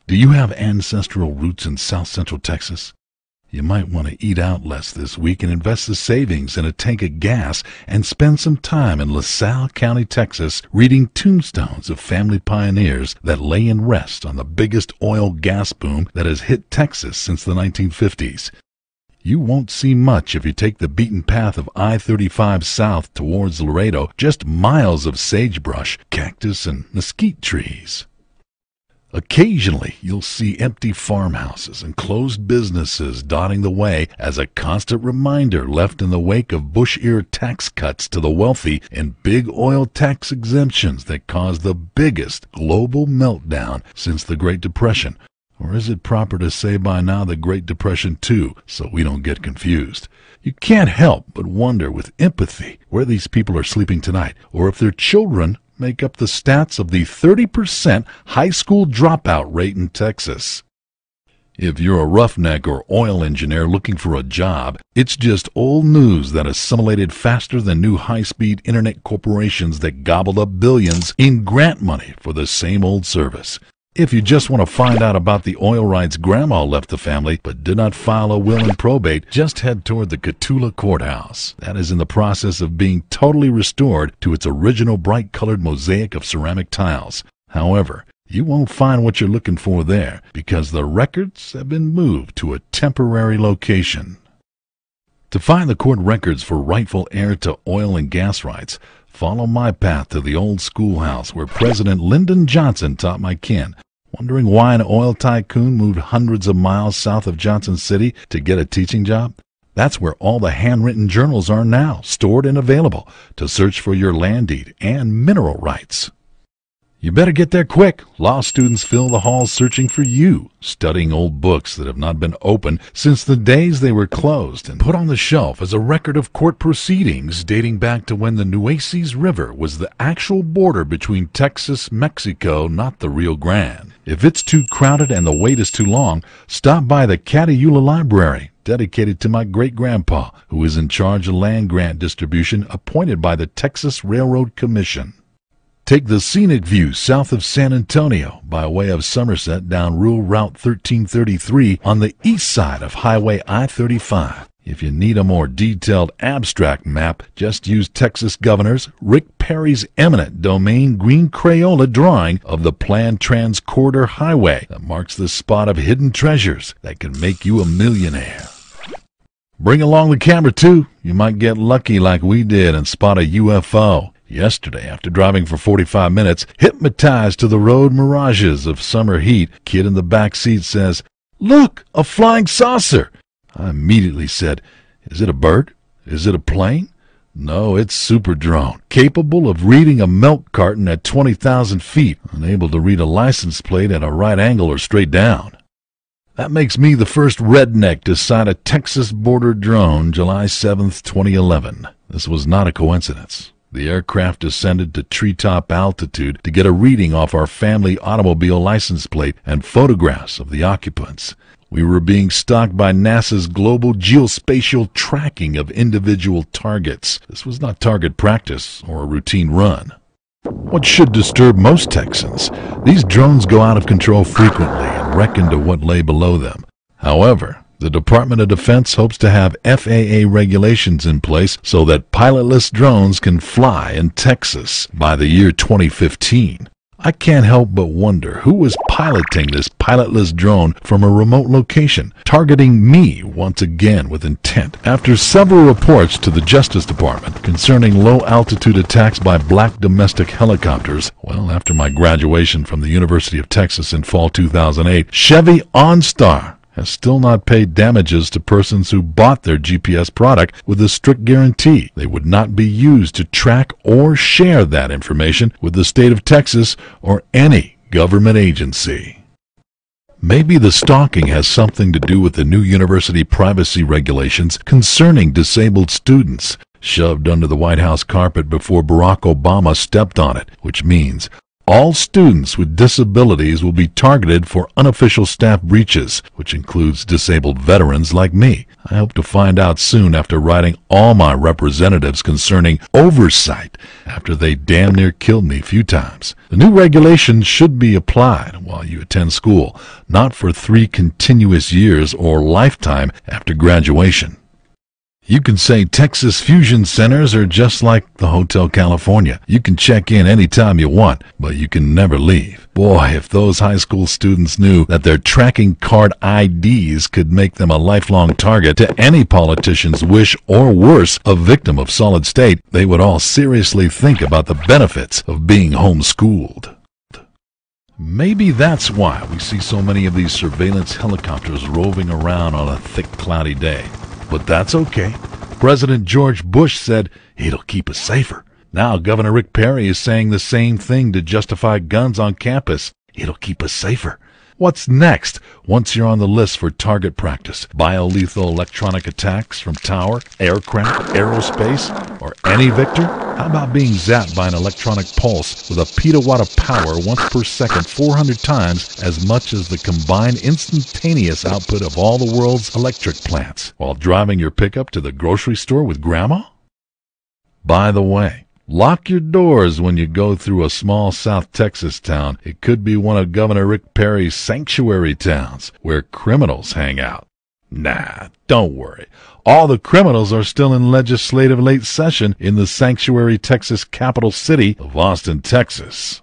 Do you have ancestral roots in South Central Texas? You might want to eat out less this week and invest the savings in a tank of gas and spend some time in LaSalle County, Texas, reading tombstones of family pioneers that lay in rest on the biggest oil-gas boom that has hit Texas since the 1950s. You won't see much if you take the beaten path of I-35 south towards Laredo, just miles of sagebrush, cactus, and mesquite trees. Occasionally, you'll see empty farmhouses and closed businesses dotting the way as a constant reminder left in the wake of Bush-era tax cuts to the wealthy and big oil tax exemptions that caused the biggest global meltdown since the Great Depression. Or is it proper to say by now the Great Depression too, so we don't get confused? You can't help but wonder with empathy where these people are sleeping tonight, or if their children make up the stats of the 30% high school dropout rate in Texas. If you're a roughneck or oil engineer looking for a job, it's just old news that assimilated faster than new high-speed internet corporations that gobbled up billions in grant money for the same old service. If you just want to find out about the oil rights Grandma left the family but did not file a will and probate, just head toward the Cotulla Courthouse. That is in the process of being totally restored to its original bright-colored mosaic of ceramic tiles. However, you won't find what you're looking for there because the records have been moved to a temporary location. To find the court records for rightful heir to oil and gas rights, follow my path to the old schoolhouse where President Lyndon Johnson taught my kin. Wondering why an oil tycoon moved hundreds of miles south of Johnson City to get a teaching job? That's where all the handwritten journals are now, stored and available to search for your land deed and mineral rights. You better get there quick. Law students fill the halls searching for you, studying old books that have not been opened since the days they were closed and put on the shelf as a record of court proceedings dating back to when the Nueces River was the actual border between Texas, Mexico, not the Rio Grande. If it's too crowded and the wait is too long, stop by the Catiula Library, dedicated to my great-grandpa, who is in charge of land grant distribution appointed by the Texas Railroad Commission. Take the scenic view south of San Antonio by way of Somerset down rural Route 1333 on the east side of Highway I-35. If you need a more detailed abstract map, just use Texas Governor's Rick Perry's eminent domain green Crayola drawing of the planned Trans-Corridor Highway that marks the spot of hidden treasures that can make you a millionaire. Bring along the camera too. You might get lucky like we did and spot a UFO. Yesterday, after driving for 45 minutes, hypnotized to the road mirages of summer heat, kid in the back seat says, "Look, a flying saucer!" I immediately said, "Is it a bird? Is it a plane?" No, it's Super Drone, capable of reading a milk carton at 20,000 feet, unable to read a license plate at a right angle or straight down. That makes me the first redneck to sight a Texas border drone July 7th, 2011. This was not a coincidence. The aircraft descended to treetop altitude to get a reading off our family automobile license plate and photographs of the occupants. We were being stalked by NASA's global geospatial tracking of individual targets. This was not target practice or a routine run. What should disturb most Texans? These drones go out of control frequently and wreck into what lay below them. However, the Department of Defense hopes to have FAA regulations in place so that pilotless drones can fly in Texas by the year 2015. I can't help but wonder who was piloting this pilotless drone from a remote location, targeting me once again with intent. After several reports to the Justice Department concerning low-altitude attacks by black domestic helicopters, after my graduation from the University of Texas in fall 2008, Chevy OnStar has still not paid damages to persons who bought their GPS product with a strict guarantee they would not be used to track or share that information with the state of Texas or any government agency. Maybe the stalking has something to do with the new university privacy regulations concerning disabled students, shoved under the White House carpet before Barack Obama stepped on it, which means All students with disabilities will be targeted for unofficial staff breaches, which includes disabled veterans like me. I hope to find out soon after writing all my representatives concerning oversight after they damn near killed me a few times. The new regulations should be applied while you attend school, not for 3 continuous years or lifetime after graduation. You can say Texas Fusion Centers are just like the Hotel California. You can check in anytime you want, but you can never leave. Boy, if those high school students knew that their tracking card IDs could make them a lifelong target to any politician's wish, or worse, a victim of solid state, they would all seriously think about the benefits of being homeschooled. Maybe that's why we see so many of these surveillance helicopters roving around on a thick, cloudy day. But that's okay. President George Bush said it'll keep us safer. Now Governor Rick Perry is saying the same thing to justify guns on campus. It'll keep us safer. What's next once you're on the list for target practice? Biolethal electronic attacks from tower, aircraft, aerospace, or any victor? How about being zapped by an electronic pulse with a petawatt of power once per second, 400 times as much as the combined instantaneous output of all the world's electric plants, while driving your pickup to the grocery store with Grandma? By the way, lock your doors when you go through a small South Texas town. It could be one of Governor Rick Perry's sanctuary towns where criminals hang out. Nah, don't worry. All the criminals are still in legislative late session in the sanctuary Texas capital city of Austin, Texas.